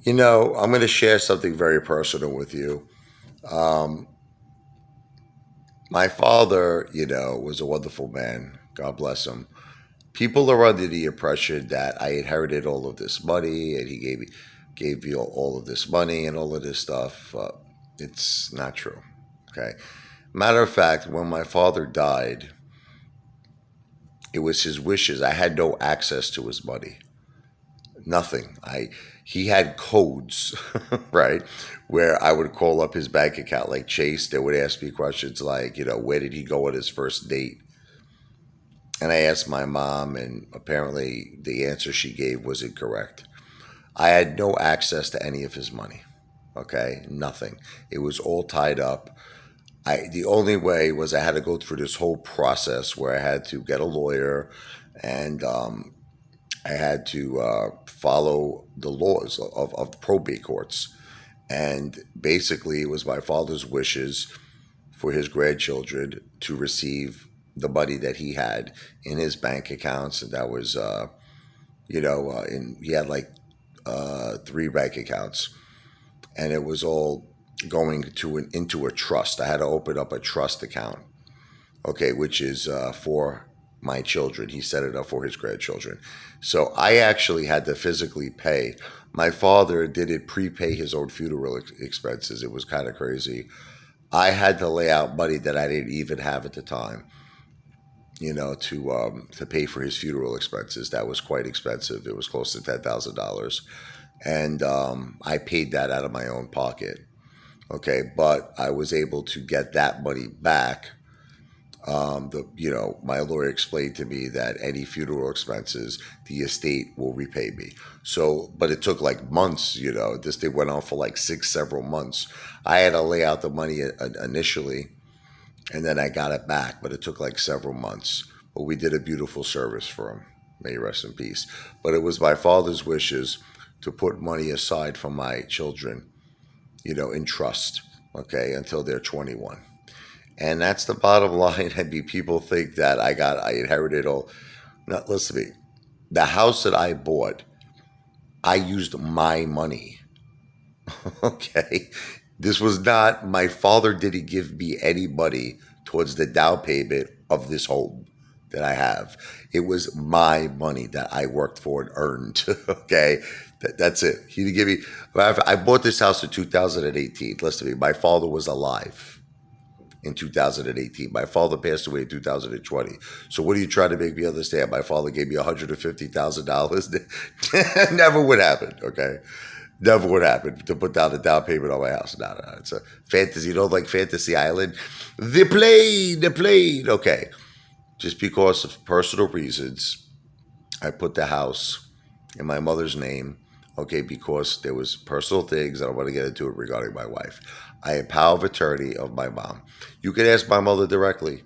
I'm going to share something very personal with you. Um, my father, was a wonderful man. God bless him. People are under the impression that I inherited all of this money and he gave you all of this money and all of this stuff. It's not true. Okay. Matter of fact, when my father died, it was his wishes. I had no access to his money. Nothing. He had codes, right? Where I would call up his bank account, like Chase. They would ask me questions like, where did he go on his first date? And I asked my mom, and apparently the answer she gave was incorrect. I had no access to any of his money. Okay, nothing. It was all tied up. The only way was I had to go through this whole process where I had to get a lawyer, and I had to follow the laws of the probate courts. And basically, it was my father's wishes for his grandchildren to receive the money that he had in his bank accounts. And that was, he had like three bank accounts. And it was all going into a trust. I had to open up a trust account, okay, which is for my children. He set it up for his grandchildren. So I actually had to physically pay. My father didn't prepay his own funeral expenses. It was kind of crazy. I had to lay out money that I didn't even have at the time, to pay for his funeral expenses. That was quite expensive. It was close to $10,000, and I paid that out of my own pocket. Okay, but I was able to get that money back. My lawyer explained to me that any funeral expenses, the estate will repay me. So, but it took like months. This thing went on for like several months. I had to lay out the money initially, and then I got it back, but it took like several months. But we did a beautiful service for him. May he rest in peace. But it was my father's wishes to put money aside for my children, in trust, okay, until they're 21. And that's the bottom line. I mean, people think that I inherited all. Now, listen to me. The house that I bought, I used my money. Okay. This was not, my father didn't give me any money towards the down payment of this home that I have. It was my money that I worked for and earned. Okay. That's it. He didn't give me, I bought this house in 2018. Listen to me. My father was alive in 2018. My father passed away in 2020. So what are you trying to make me understand? My father gave me $150,000. Never would happen, okay? Never would happen to put down the down payment on my house. No, no, it's a fantasy. You don't like Fantasy Island? The plane. Okay. Just because of personal reasons, I put the house in my mother's name, okay, because there was personal things, I don't want to get into it regarding my wife. I have power of attorney of my mom. You can ask my mother directly.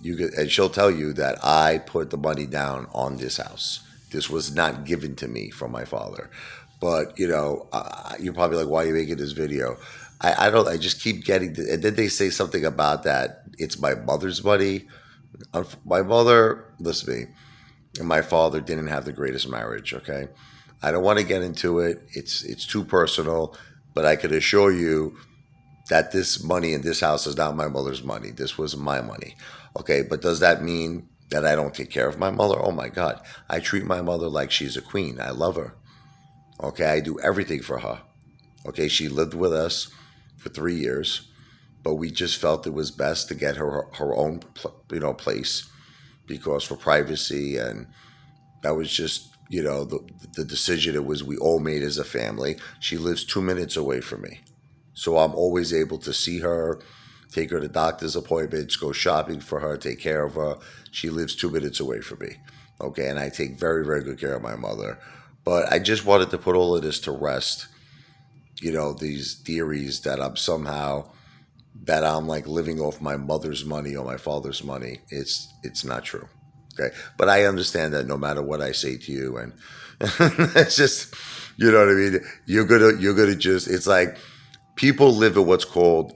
And she'll tell you that I put the money down on this house. This was not given to me from my father. But, you're probably like, why are you making this video? I don't, I just keep getting, and then they say something about that. It's my mother's money. My mother, listen to me, and my father didn't have the greatest marriage, okay? I don't want to get into it. It's too personal, but I can assure you that this money in this house is not my mother's money. This was my money. Okay, but does that mean that I don't take care of my mother? Oh my God. I treat my mother like she's a queen. I love her. Okay, I do everything for her. Okay, she lived with us for 3 years, but we just felt it was best to get her own place, because for privacy, and that was just the decision it was we all made as a family. She lives 2 minutes away from me, so I'm always able to see her, take her to doctor's appointments, go shopping for her, take care of her. She lives 2 minutes away from me, okay, and I take very, very good care of my mother. But I just wanted to put all of this to rest. These theories that I'm like living off my mother's money or my father's money. It's not true. Okay. But I understand that no matter what I say to you, and it's just, you know what I mean? You're gonna just, it's like people live in what's called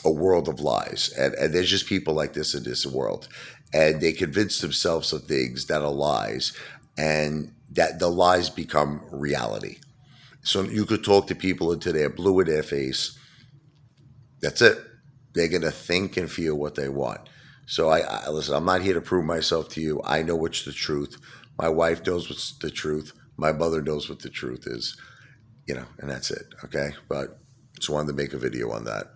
a world of lies. And there's just people like this in this world. And they convince themselves of things that are lies, and that the lies become reality. So you could talk to people until they're blue in their face. That's it. They're gonna think and feel what they want. So I listen. I'm not here to prove myself to you. I know what's the truth. My wife knows what's the truth. My mother knows what the truth is. And that's it. Okay, but just wanted to make a video on that.